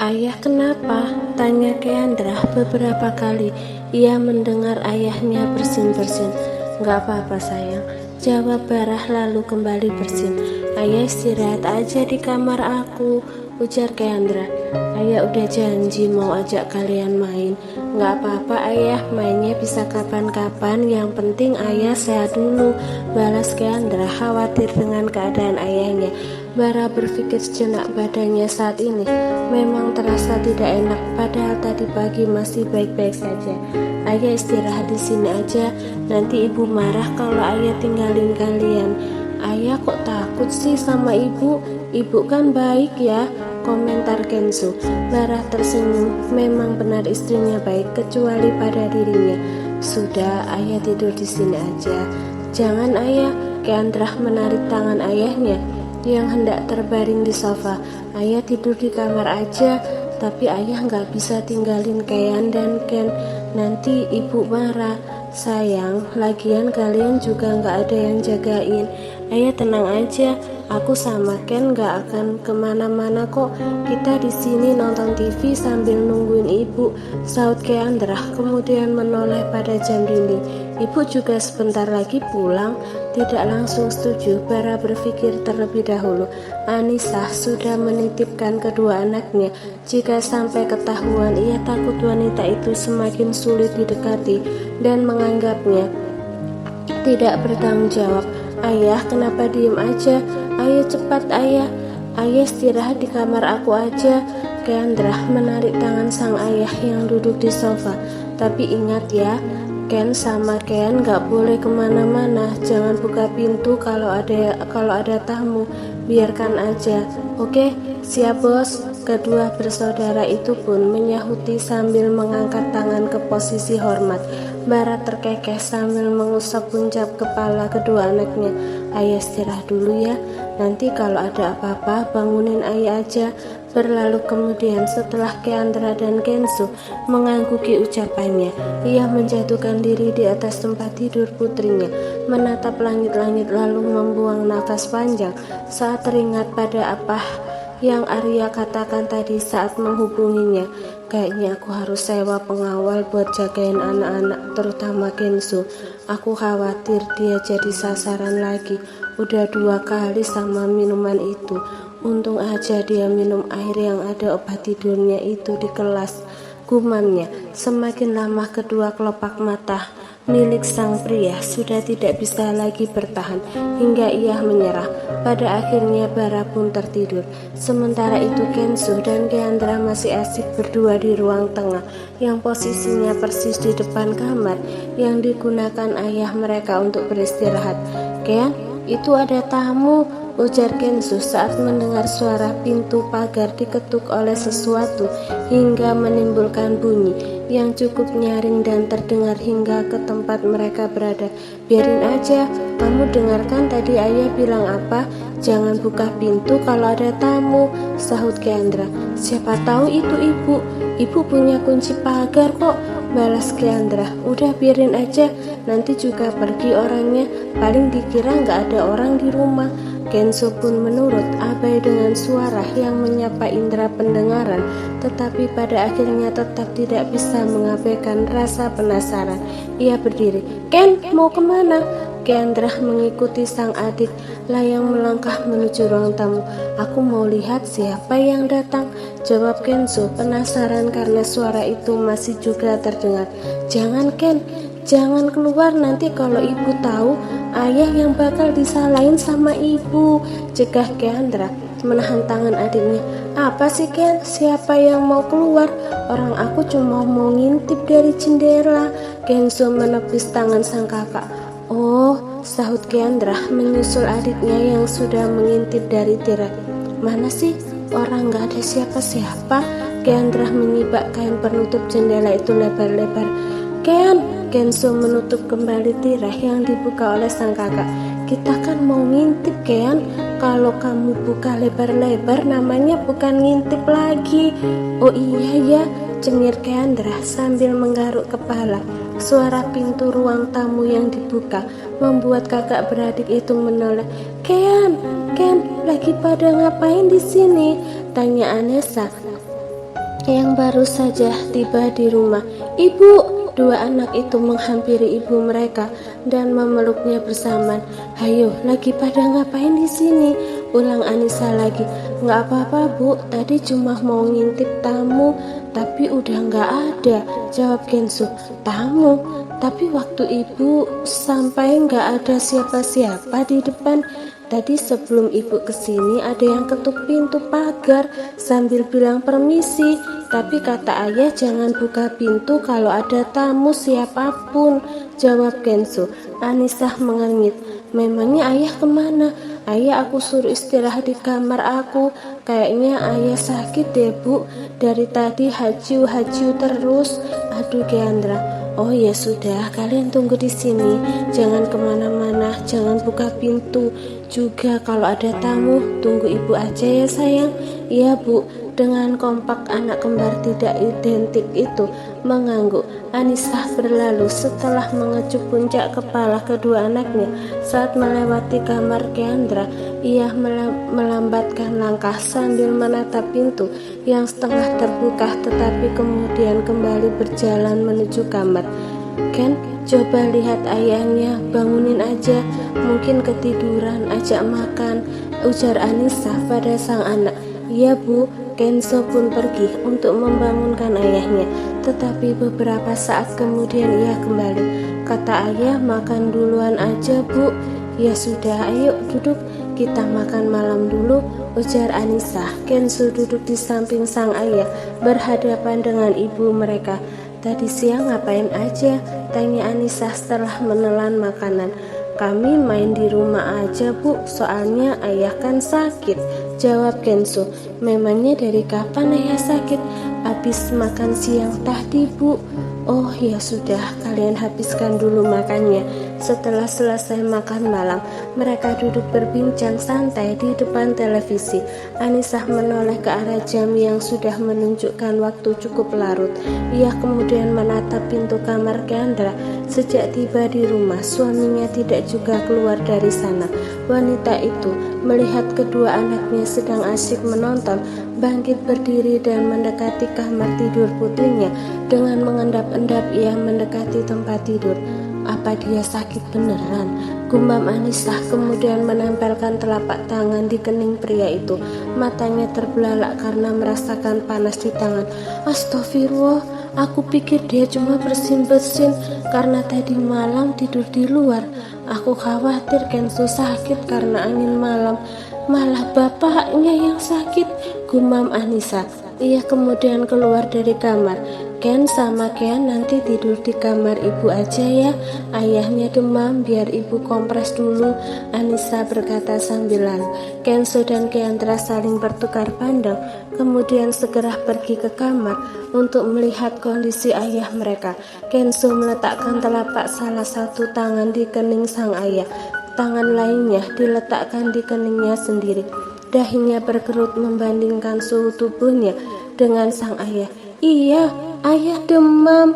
Ayah kenapa? Tanya Keandra beberapa kali. Ia mendengar ayahnya bersin-bersin. Gak apa-apa sayang, jawab Barah lalu kembali bersin. Ayah istirahat aja di kamar aku, ujar Keandra. Ayah udah janji mau ajak kalian main. Gak apa-apa ayah, mainnya bisa kapan-kapan, yang penting ayah sehat dulu, balas Keandra khawatir dengan keadaan ayahnya. Bara berpikir sejenak, badannya saat ini memang terasa tidak enak, padahal tadi pagi masih baik-baik saja. Ayah istirahat di sini aja, nanti ibu marah kalau ayah tinggalin kalian. Ayah kok takut sih sama ibu? Ibu kan baik ya, komentar Kenzo. Bara tersenyum, memang benar istrinya baik kecuali pada dirinya. Sudah, ayah tidur di sini aja. Jangan ayah, Keandra menarik tangan ayahnya yang hendak terbaring di sofa. Ayah tidur di kamar aja, tapi ayah nggak bisa tinggalin Kean dan Ken, nanti ibu marah. Sayang, lagian kalian juga nggak ada yang jagain. Ayah tenang aja, aku sama Ken nggak akan kemana-mana kok. Kita di sini nonton TV sambil nungguin ibu, saut Keandra kemudian menoleh pada jam dinding. Ibu juga sebentar lagi pulang. Tidak langsung setuju, Bara berpikir terlebih dahulu. Anissa sudah menitipkan kedua anaknya. Jika sampai ketahuan, ia takut wanita itu semakin sulit didekati dan menganggapnya tidak bertanggung jawab. Ayah, kenapa diem aja? Ayo cepat ayah. Ayah istirahat di kamar aku aja. Keandra menarik tangan sang ayah yang duduk di sofa. Tapi ingat ya, Ken sama Kean gak boleh kemana-mana. Jangan buka pintu kalau ada tamu. Biarkan aja. Oke, siap bos. Kedua bersaudara itu pun menyahuti sambil mengangkat tangan ke posisi hormat. Bara terkekeh sambil mengusap puncak kepala kedua anaknya. Ayah istirahat dulu ya, nanti kalau ada apa-apa bangunin ayah aja. Berlalu kemudian setelah Keandra dan Kenzo mengangguki ucapannya, ia menjatuhkan diri di atas tempat tidur putrinya, menatap langit-langit lalu membuang nafas panjang saat teringat pada apa yang Arya katakan tadi saat menghubunginya. Kayaknya aku harus sewa pengawal buat jagain anak-anak, terutama Kenzo. Aku khawatir dia jadi sasaran lagi. Udah 2 kali sama minuman itu. Untung aja dia minum air yang ada obat tidurnya itu di kelas, gumamnya. Semakin lama kedua kelopak mata milik sang pria sudah tidak bisa lagi bertahan hingga ia menyerah. Pada akhirnya Bara pun tertidur. Sementara itu Kenzo dan Keandra masih asik berdua di ruang tengah yang posisinya persis di depan kamar yang digunakan ayah mereka untuk beristirahat. Ken, itu ada tamu, ujar Kenzo saat mendengar suara pintu pagar diketuk oleh sesuatu hingga menimbulkan bunyi yang cukup nyaring dan terdengar hingga ke tempat mereka berada. Biarin aja, kamu dengarkan tadi ayah bilang apa? Jangan buka pintu kalau ada tamu, sahut Keandra. Siapa tahu itu ibu, ibu punya kunci pagar kok, balas Keandra. Udah biarin aja, nanti juga pergi orangnya, paling dikira nggak ada orang di rumah. Kenzo pun menurut, abai dengan suara yang menyapa indera pendengaran, tetapi pada akhirnya tetap tidak bisa mengabaikan rasa penasaran. Ia berdiri. Ken, mau kemana? Keandra mengikuti sang adik layang melangkah menuju ruang tamu. Aku mau lihat siapa yang datang, jawab Kenzo penasaran karena suara itu masih juga terdengar. Jangan Ken, jangan keluar, nanti kalau ibu tahu ayah yang bakal disalahin sama ibu, cegah Keandra menahan tangan adiknya. Apa sih Ken, siapa yang mau keluar? Orang aku cuma mau ngintip dari jendela. Kenzo menepis tangan sang kakak. Oh, sahut Keandra menyusul adiknya yang sudah mengintip dari tirai. Mana sih? Orang gak ada siapa-siapa. Keandra menyibak kain penutup jendela itu lebar-lebar. Ken, Kenzo menutup kembali tirai yang dibuka oleh sang kakak. Kita kan mau ngintip Ken, kalau kamu buka lebar-lebar namanya bukan ngintip lagi. Oh iya ya, cengir Keandra sambil menggaruk kepala. Suara pintu ruang tamu yang dibuka membuat kakak beradik itu menoleh. Ken, lagi pada ngapain di sini? Tanya Anessa. yang baru saja tiba di rumah. "Ibu!" Dua anak itu menghampiri ibu mereka dan memeluknya bersamaan. "Hayo, lagi pada ngapain di sini?" ulang Anissa lagi. "Nggak apa-apa, Bu. Tadi cuma mau ngintip tamu, tapi udah nggak ada," jawab Kenzo. "Tamu? Tapi waktu ibu sampai nggak ada siapa-siapa di depan. Tadi sebelum ibu kesini ada yang ketuk pintu pagar sambil bilang permisi. Tapi kata ayah jangan buka pintu kalau ada tamu siapapun," jawab Kenzo. Anissa mengernyit. "Memangnya ayah kemana?" "Ayah aku suruh istirahat di kamar aku. Kayaknya ayah sakit deh, Bu. Dari tadi haju terus." "Aduh, Keandra." "Oh ya sudah, kalian tunggu di sini. Jangan kemana-mana, jangan buka pintu. Juga kalau ada tamu, tunggu ibu aja ya sayang." "Iya, Bu." Dengan kompak anak kembar tidak identik itu mengangguk. Anissa berlalu setelah mengecup puncak kepala kedua anaknya. Saat melewati kamar Keandra, ia melambatkan langkah sambil menatap pintu yang setengah terbuka tetapi kemudian kembali berjalan menuju kamar. "Ken, coba lihat ayahnya, bangunin aja, mungkin ketiduran, ajak makan," ujar Anissa pada sang anak. "Iya, Bu." Kenzo pun pergi untuk membangunkan ayahnya, tetapi beberapa saat kemudian ia kembali. "Kata ayah makan duluan aja, Bu." "Ya sudah, ayo duduk, kita makan malam dulu," ujar Anissa. Kenzo duduk di samping sang ayah, berhadapan dengan ibu mereka. "Tadi siang ngapain aja?" tanya Anissa setelah menelan makanan. "Kami main di rumah aja, Bu, soalnya ayah kan sakit," jawab Kenzo. "Memangnya dari kapan ayah sakit?" "Habis makan siang tadi, Bu." "Oh ya sudah, kalian habiskan dulu makannya." Setelah selesai makan malam, mereka duduk berbincang santai di depan televisi. Anissa menoleh ke arah jam yang sudah menunjukkan waktu cukup larut. Ia kemudian menatap pintu kamar Keandra. Sejak tiba di rumah, suaminya tidak juga keluar dari sana. Wanita itu melihat kedua anaknya sedang asyik menonton, bangkit berdiri dan mendekati kamar tidur putrinya. Dengan mengendap-endap ia mendekati tempat tidur. "Apa dia sakit beneran?" gumam Anissa, kemudian menempelkan telapak tangan di kening pria itu. Matanya terbelalak karena merasakan panas di tangan. "Astagfirullah, aku pikir dia cuma bersin-bersin karena tadi malam tidur di luar. Aku khawatir Kenzo sakit karena angin malam. Malah bapaknya yang sakit," gumam Anissa. Ia kemudian keluar dari kamar. "Ken sama Kean nanti tidur di kamar ibu aja ya. Ayahnya demam, biar ibu kompres dulu," Anissa berkata sambil lalu. Kenzo dan Keandra saling bertukar pandang, kemudian segera pergi ke kamar untuk melihat kondisi ayah mereka. Kenzo meletakkan telapak salah satu tangan di kening sang ayah. Tangan lainnya diletakkan di keningnya sendiri. Dahinya berkerut membandingkan suhu tubuhnya dengan sang ayah. "Iya, ayah demam."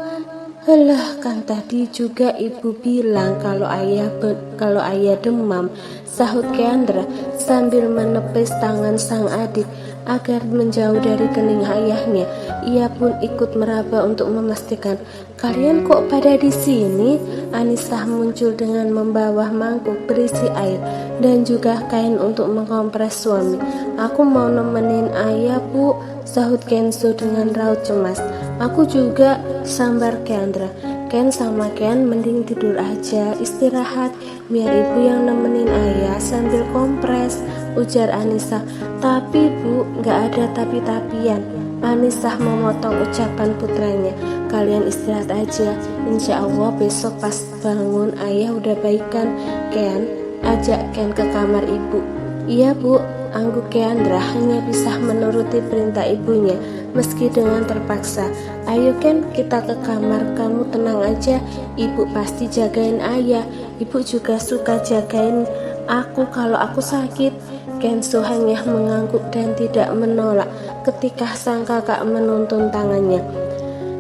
"Helah, kan tadi juga ibu bilang kalau ayah demam," sahut Keandra sambil menepis tangan sang adik agar menjauh dari kening ayahnya. Ia pun ikut meraba untuk memastikan. "Kalian kok pada di sini?" Anissa muncul dengan membawa mangkuk berisi air dan juga kain untuk mengkompres suami. "Aku mau nemenin ayah, Bu," sahut Kenzo dengan raut cemas. "Aku juga," sambar Keandra. "Ken sama Ken mending tidur aja, istirahat, biar ibu yang nemenin ayah sambil kompres," ujar Anissa. "Tapi Bu, gak ada tapi-tapian," Anissa memotong ucapan putranya. "Kalian istirahat aja, insya Allah besok pas bangun ayah udah baikan." "Ken, ajak Ken ke kamar ibu." "Iya Bu," angguk Keandra hanya bisa menuruti perintah ibunya meski dengan terpaksa. "Ayo Ken, kita ke kamar, kamu tenang aja, ibu pasti jagain ayah. Ibu juga suka jagain aku kalau aku sakit." Kenzo hanya mengangguk dan tidak menolak ketika sang kakak menuntun tangannya.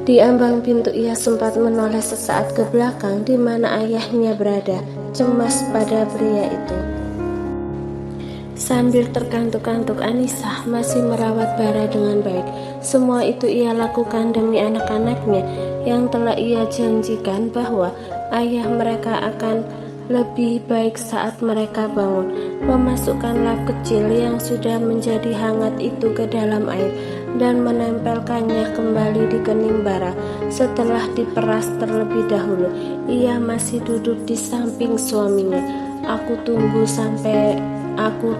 Di ambang pintu ia sempat menoleh sesaat ke belakang di mana ayahnya berada, cemas pada pria itu. Sambil terkantuk-kantuk, Anissa masih merawat Bara dengan baik. Semua itu ia lakukan demi anak-anaknya yang telah ia janjikan bahwa ayah mereka akan lebih baik saat mereka bangun. Memasukkan lap kecil yang sudah menjadi hangat itu ke dalam air dan menempelkannya kembali di kening Bara. Setelah diperas terlebih dahulu, ia masih duduk di samping suaminya. Aku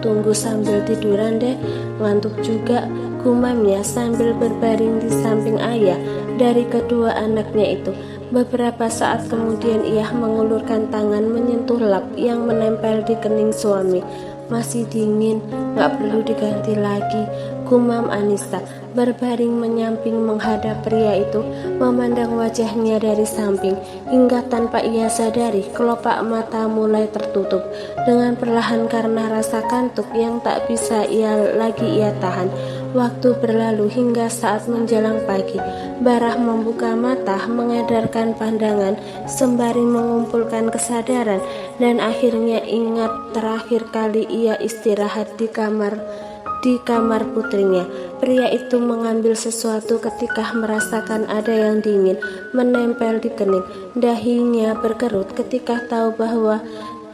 tunggu sambil tiduran deh, ngantuk juga, gumamnya sambil berbaring di samping ayah dari kedua anaknya itu. Beberapa saat kemudian ia mengulurkan tangan menyentuh lap yang menempel di kening suami. Masih dingin, gak perlu diganti lagi, gumam Anissa. Berbaring menyamping menghadap pria itu, memandang wajahnya dari samping, hingga tanpa ia sadari kelopak mata mulai tertutup dengan perlahan karena rasa kantuk yang tak bisa ia tahan. Waktu berlalu hingga saat menjelang pagi. Bara membuka mata, mengedarkan pandangan sembari mengumpulkan kesadaran, dan akhirnya ingat terakhir kali ia istirahat di kamar putrinya. Pria itu mengambil sesuatu ketika merasakan ada yang dingin menempel di kening. Dahinya berkerut ketika tahu bahwa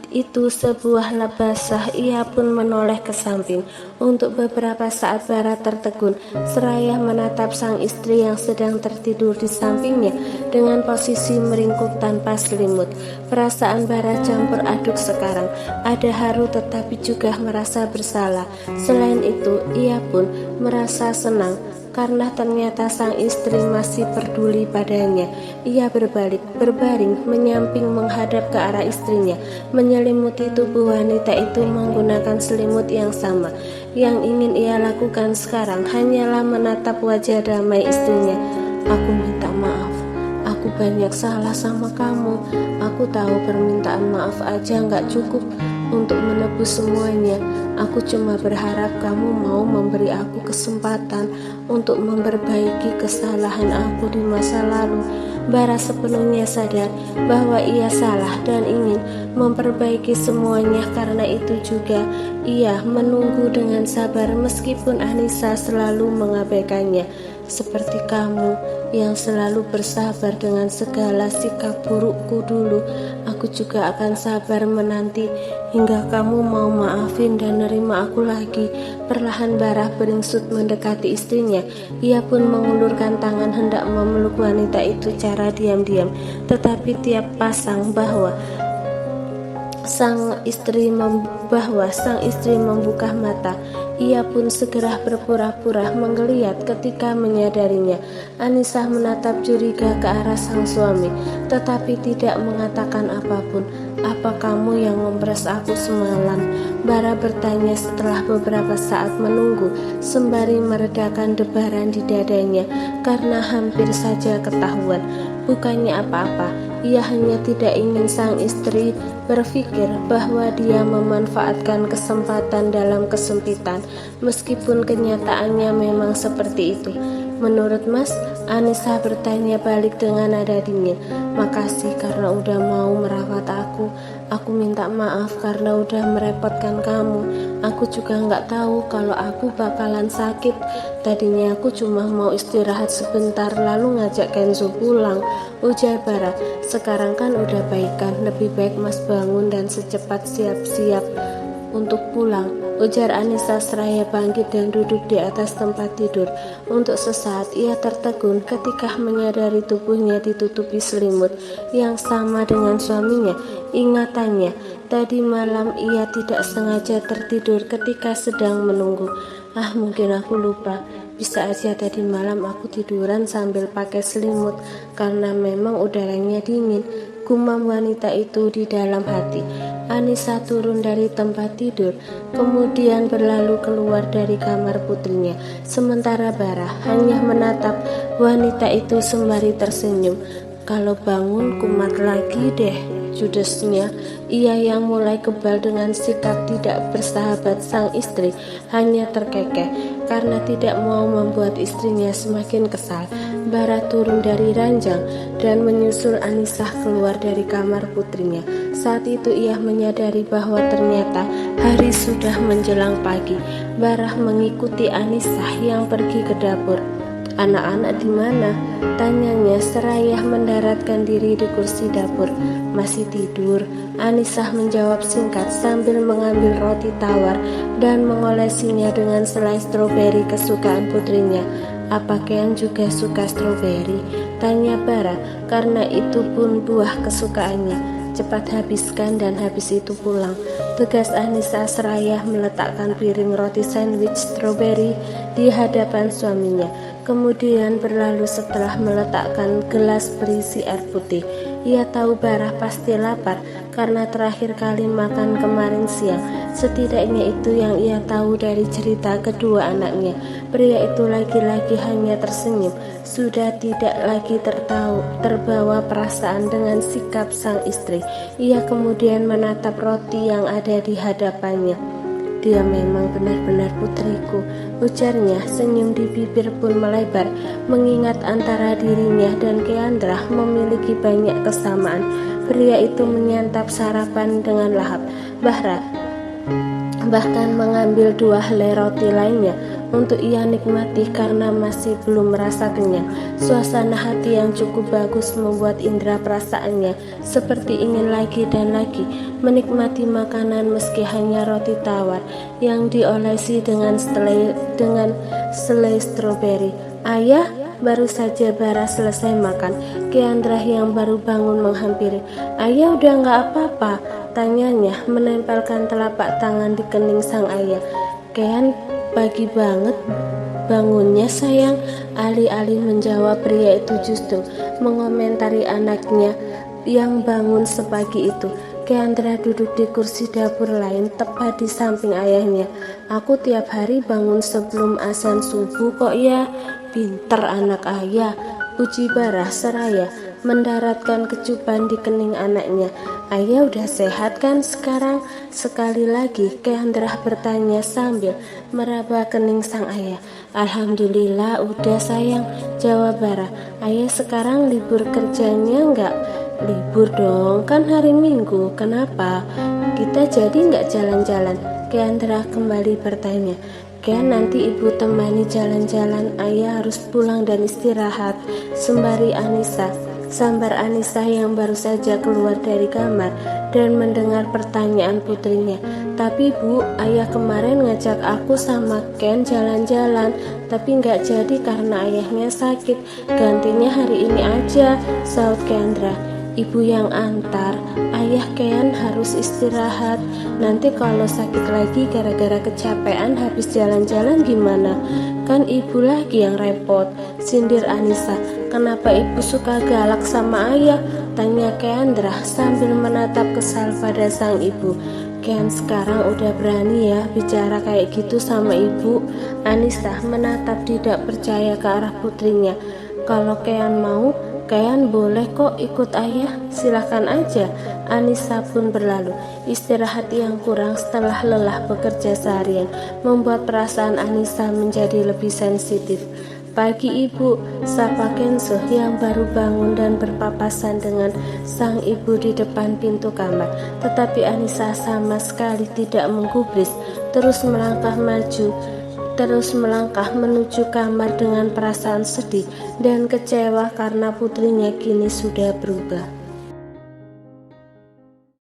itu sebuah lap basah. Ia pun menoleh ke samping. Untuk beberapa saat Bara tertegun seraya menatap sang istri yang sedang tertidur di sampingnya dengan posisi meringkuk tanpa selimut. Perasaan Bara campur aduk sekarang. Ada haru tetapi juga merasa bersalah. Selain itu, ia pun merasa senang karena ternyata sang istri masih peduli padanya. Ia berbaring menyamping menghadap ke arah istrinya, menyelimuti tubuh wanita itu menggunakan selimut yang sama. Yang ingin ia lakukan sekarang hanyalah menatap wajah damai istrinya. Aku minta maaf, aku banyak salah sama kamu. Aku tahu permintaan maaf aja gak cukup untuk menebus semuanya. Aku cuma berharap kamu mau memberi aku kesempatan untuk memperbaiki kesalahan aku di masa lalu. Bara sepenuhnya sadar bahwa ia salah dan ingin memperbaiki semuanya. Karena itu juga ia menunggu dengan sabar meskipun Anissa selalu mengabaikannya. Seperti kamu yang selalu bersabar dengan segala sikap burukku dulu, aku juga akan sabar menanti hingga kamu mau maafin dan nerima aku lagi. Perlahan Bara beringsut mendekati istrinya. Ia pun mengulurkan tangan hendak memeluk wanita itu cara diam-diam, tetapi tiap pasang bahwa sang istri membuka mata, ia pun segera berpura-pura menggeliat ketika menyadarinya. Anissa menatap curiga ke arah sang suami, tetapi tidak mengatakan apapun. Apa kamu yang memperas aku semalam? Bara bertanya setelah beberapa saat menunggu, sembari meredakan debaran di dadanya karena hampir saja ketahuan. Bukannya apa-apa, ia hanya tidak ingin sang istri berpikir bahwa dia memanfaatkan kesempatan dalam kesempitan, meskipun kenyataannya memang seperti itu. Menurut Mas? Anissa bertanya balik dengan nada dingin. Makasih karena udah mau merawat aku. Aku minta maaf karena udah merepotkan kamu. Aku juga nggak tahu kalau aku bakalan sakit. Tadinya aku cuma mau istirahat sebentar lalu ngajak Kenzo pulang, ujar Bara. Sekarang kan udah baikan, lebih baik Mas bangun dan secepat siap-siap untuk pulang, ujar Anissa seraya bangkit dan duduk di atas tempat tidur. Untuk sesaat ia tertegun ketika menyadari tubuhnya ditutupi selimut yang sama dengan suaminya. Ingatannya, tadi malam ia tidak sengaja tertidur ketika sedang menunggu. Mungkin aku lupa. Bisa aja tadi malam aku tiduran sambil pakai selimut karena memang udaranya dingin, gumam wanita itu di dalam hati. Anissa turun dari tempat tidur, kemudian berlalu keluar dari kamar putrinya. Sementara Bara hanya menatap wanita itu sembari tersenyum. Kalau bangun kumat lagi deh, judesnya. Ia yang mulai kebal dengan sikap tidak bersahabat sang istri hanya terkekeh karena tidak mau membuat istrinya semakin kesal. Bara turun dari ranjang dan menyusul Anissa keluar dari kamar putrinya. Saat itu ia menyadari bahwa ternyata hari sudah menjelang pagi. Barah mengikuti Anissa yang pergi ke dapur. "Anak-anak di mana?" tanyanya seraya mendaratkan diri di kursi dapur. "Masih tidur," Anissa menjawab singkat sambil mengambil roti tawar dan mengolesinya dengan selai stroberi kesukaan putrinya. "Apa Ken juga suka stroberi?" tanya Barah, karena itu pun buah kesukaannya. "Cepat habiskan dan habis itu pulang," tegas Anissa seraya meletakkan piring roti sandwich stroberi di hadapan suaminya. Kemudian berlalu setelah meletakkan gelas berisi air putih. Ia tahu Barah pasti lapar karena terakhir kali makan kemarin siang. Setidaknya itu yang ia tahu dari cerita kedua anaknya. Pria itu lagi-lagi hanya tersenyum, sudah tidak lagi terbawa perasaan dengan sikap sang istri. Ia kemudian menatap roti yang ada di hadapannya. "Dia memang benar-benar putriku," ujarnya. Senyum di bibir pun melebar, mengingat antara dirinya dan Keandra memiliki banyak kesamaan. Pria itu menyantap sarapan dengan lahap, bahkan mengambil 2 helai roti lainnya untuk ia nikmati karena masih belum merasa kenyang. Suasana hati yang cukup bagus membuat indera perasaannya seperti ingin lagi dan lagi menikmati makanan meski hanya roti tawar yang diolesi dengan selai stroberi. "Ayah," baru saja Barah selesai makan, Keandra yang baru bangun menghampiri. "Ayah udah nggak apa-apa?" tanyanya menempelkan telapak tangan di kening sang ayah. "Ken, pagi banget bangunnya sayang," alih-alih menjawab pria itu justru mengomentari anaknya yang bangun sepagi itu. Keandra duduk di kursi dapur lain tepat di samping ayahnya. "Aku tiap hari bangun sebelum azan subuh kok ya." "Pinter anak ayah," puji Barah seraya mendaratkan kecupan di kening anaknya. "Ayah udah sehat kan sekarang?" sekali lagi Keandra bertanya sambil meraba kening sang ayah. "Alhamdulillah udah sayang," jawab Barah. "Ayah sekarang libur kerjanya enggak?" "Libur dong, kan hari Minggu. Kenapa? Kita jadi nggak jalan-jalan?" Keandra kembali bertanya. "Ken, nanti ibu temani jalan-jalan. Ayah harus pulang dan istirahat," sambar Anissa yang baru saja keluar dari kamar dan mendengar pertanyaan putrinya. "Tapi Bu, ayah kemarin ngajak aku sama Ken jalan-jalan, tapi nggak jadi karena ayahnya sakit. Gantinya hari ini aja," saut Keandra. "Ibu yang antar, ayah Ken harus istirahat. Nanti kalau sakit lagi gara-gara kecapean habis jalan-jalan gimana? Kan ibu lagi yang repot," sindir Anissa. "Kenapa ibu suka galak sama ayah?" tanya Keandra sambil menatap kesal pada sang ibu. "Ken sekarang udah berani ya bicara kayak gitu sama ibu." Anissa menatap tidak percaya ke arah putrinya. "Kalau Ken mau, Ken boleh kok ikut ayah, silahkan aja." Anissa pun berlalu. Istirahat yang kurang setelah lelah bekerja seharian membuat perasaan Anissa menjadi lebih sensitif. "Pagi ibu," sapa Kenzo yang baru bangun dan berpapasan dengan sang ibu di depan pintu kamar. Tetapi Anissa sama sekali tidak menggubris, terus melangkah menuju kamar dengan perasaan sedih dan kecewa karena putrinya kini sudah berubah.